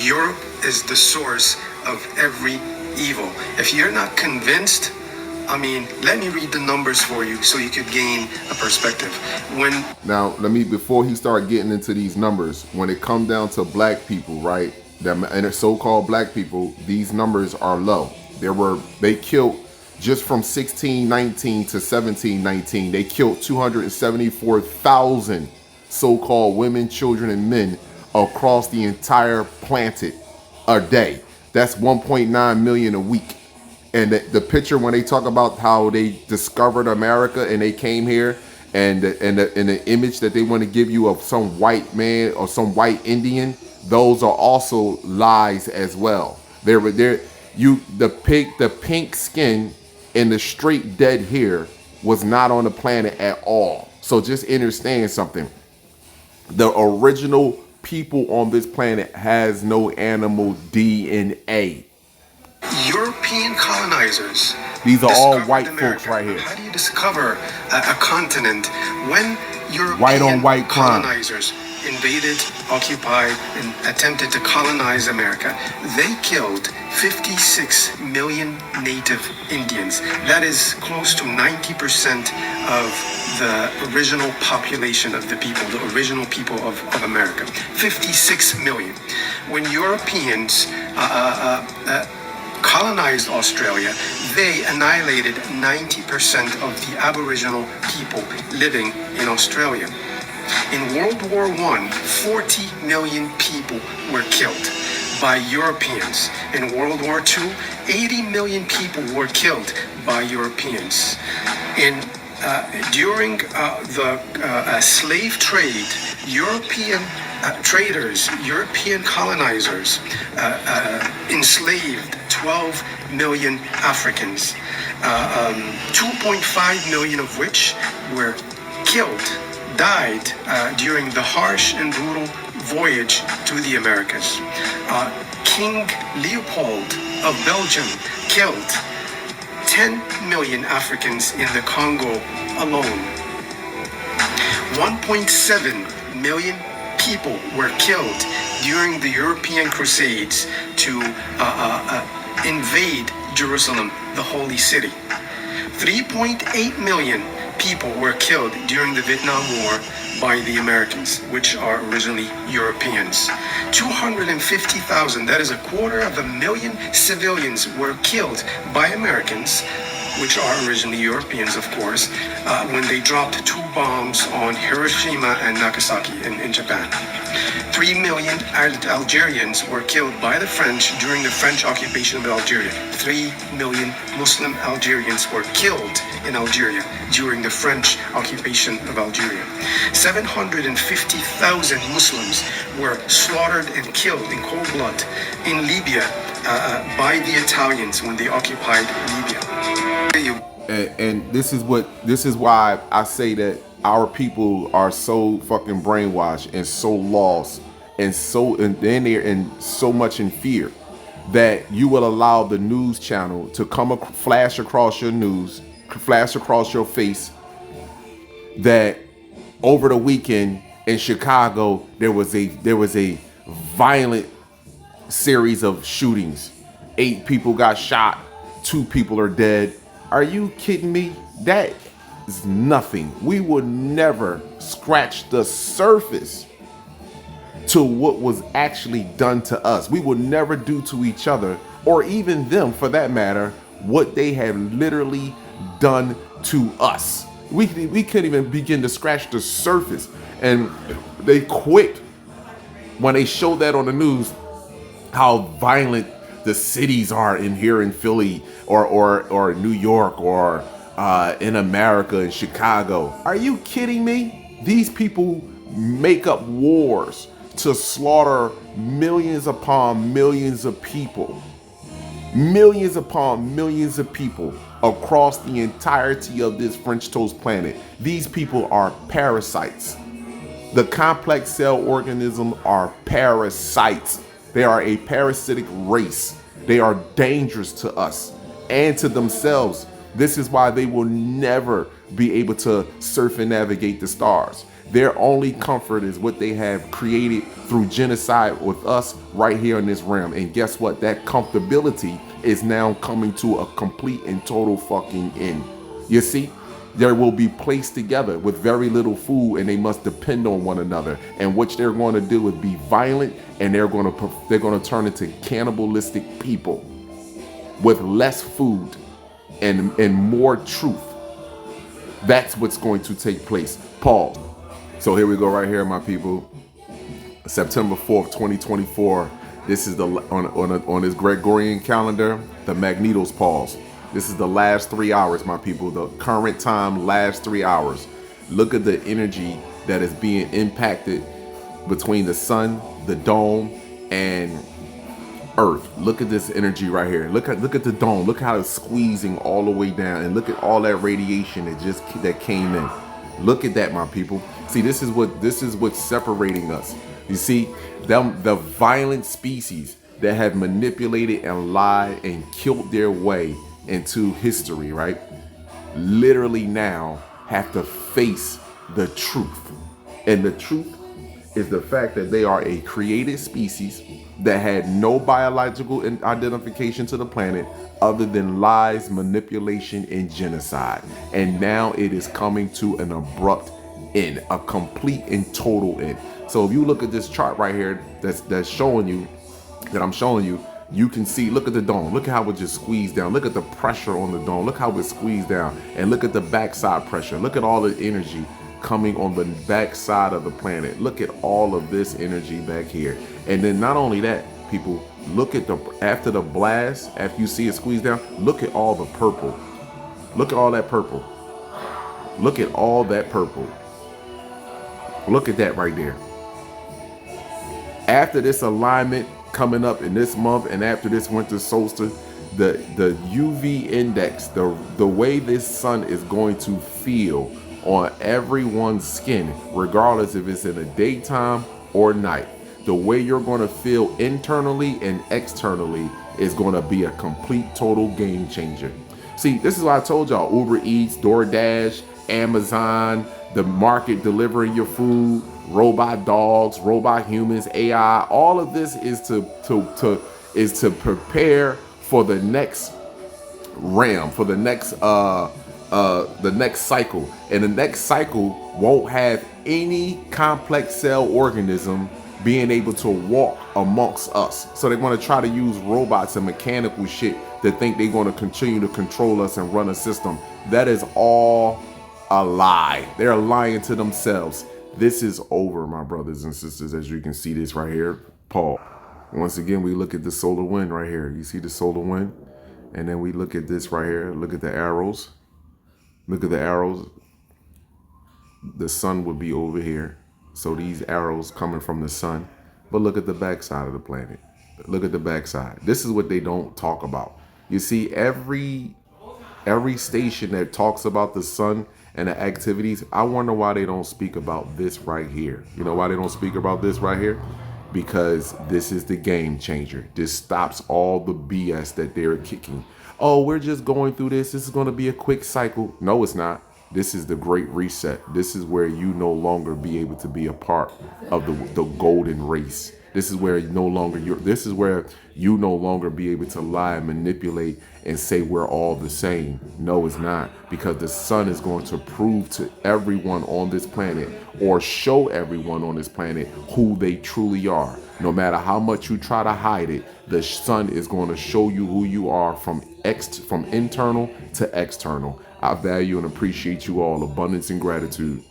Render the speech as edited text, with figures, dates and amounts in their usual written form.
Europe is the source of every evil. If you're not convinced, I mean, let me read the numbers for you so you could gain a perspective. Now, before he started getting into these numbers, when it comes down to black people, right, and so-called black people, these numbers are low. They killed, just from 1619 to 1719, they killed 274,000 so-called women, children, and men across the entire planet a day. That's 1.9 million a week. And the picture, when they talk about how they discovered America and they came here, and the image that they want to give you of some white man or some white Indian, those are also lies as well. The pink skin and the straight dead hair was not on the planet at all. So just understand something. The original people on this planet has no animal DNA. European colonizers. These are all white folks right here. How do you discover a continent when European white on white colonizers invaded, occupied, and attempted to colonize America? They killed 56 million native Indians. That is close to 90% of the original population of the people, the original people of America. 56 million. When Europeans colonized Australia, they annihilated 90% of the Aboriginal people living in Australia. In World War I, 40 million people were killed by Europeans. In World War II, 80 million people were killed by Europeans. During the slave trade, European traders, European colonizers enslaved 12 million Africans, 2.5 million of which were killed, died during the harsh and brutal voyage to the Americas. King Leopold of Belgium killed 10 million Africans in the Congo alone. 1.7 million people were killed during the European Crusades to invade Jerusalem, the holy city. 3.8 million people were killed during the Vietnam War by the Americans, which are originally Europeans. 250,000, that is 250,000 civilians were killed by Americans, which are originally Europeans, of course, when they dropped 2 bombs on Hiroshima and Nagasaki in Japan. 3 million Algerians were killed by the French during the French occupation of Algeria. 3 million Muslim Algerians were killed in Algeria during the French occupation of Algeria. 750,000 Muslims were slaughtered and killed in cold blood in Libya by the Italians when they occupied Libya. And this is why I say that our people are so fucking brainwashed and so lost and then they're in so much in fear that you will allow the news channel to flash across your news, flash across your face that over the weekend in Chicago there was a violent series of shootings. 8 people got shot, 2 people are dead. Are you kidding me? That is nothing. We would never scratch the surface to what was actually done to us. We would never do to each other, or even them for that matter, what they have literally done to us. We couldn't even begin to scratch the surface. And they quit when they show that on the news, how violent the cities are in here in Philly or New York or in America, in Chicago. Are you kidding me? These people make up wars to slaughter millions upon millions of people. Millions upon millions of people across the entirety of this French toast planet. These people are parasites. The complex cell organisms are parasites. They are a parasitic race. They are dangerous to us and to themselves. This is why they will never be able to surf and navigate the stars. Their only comfort is what they have created through genocide with us right here in this realm. And guess what? That comfortability is now coming to a complete and total fucking end. You see? They will be placed together with very little food, and they must depend on one another. And what they're going to do is be violent, and they're going to turn into cannibalistic people with less food and more truth. That's what's going to take place. Paul. So here we go right here, my people. September 4th, 2024. This is the on this Gregorian calendar, the Magnetos pause. This is the last 3 hours, my people. The current time, last 3 hours. Look at the energy that is being impacted between the sun, the dome, and Earth. Look at this energy right here. Look at the dome. Look how it's squeezing all the way down, and look at all that radiation that came in. Look at that, my people. See, this is what's separating us. You see, the violent species that have manipulated and lied and killed their way into history, right? Literally now have to face the truth. And the truth is the fact that they are a created species that had no biological identification to the planet other than lies, manipulation, and genocide. And now it is coming to an abrupt end, a complete and total end. So if you look at this chart right here that's showing you, that I'm showing you, you can see, look at the dome. Look at how it just squeezed down. Look at the pressure on the dome. Look how it squeezed down. And look at the backside pressure. Look at all the energy coming on the backside of the planet. Look at all of this energy back here. And then not only that, people, look at after the blast, after you see it squeeze down, look at all the purple. Look at all that purple. Look at all that purple. Look at that right there. After this alignment coming up in this month, and after this winter solstice, the UV index, the way this sun is going to feel on everyone's skin, regardless if it's in the daytime or night, the way you're going to feel internally and externally is going to be a complete total game changer. See, this is why I told y'all, Uber Eats, DoorDash, Amazon, the market delivering your food, robot dogs, robot humans, AI, all of this is to prepare for the next ram, for the next cycle. And the next cycle won't have any complex cell organism being able to walk amongst us. So they're going to try to use robots and mechanical shit that think they're going to continue to control us and run a system. That is all a lie. They're lying to themselves. This is over, my brothers and sisters, as you can see this right here. Paul. Once again, we look at the solar wind right here. You see the solar wind? And then we look at this right here. Look at the arrows. Look at the arrows. The sun would be over here. So these arrows coming from the sun. But look at the backside of the planet. Look at the backside. This is what they don't talk about. You see, every station that talks about the sun and the activities, I wonder why they don't speak about this right here. You know why they don't speak about this right here? Because this is the game changer. This stops all the BS that they're kicking. Oh, we're just going through this. This is going to be a quick cycle. No, it's not. This is the great reset. This is where you no longer be able to be a part of the golden race. This is where you no longer be able to lie and manipulate and say we're all the same. No, it's not, because the sun is going to prove to everyone on this planet, or show everyone on this planet, who they truly are. No matter how much you try to hide it, the sun is going to show you who you are from internal to external. I value and appreciate you all. Abundance and gratitude.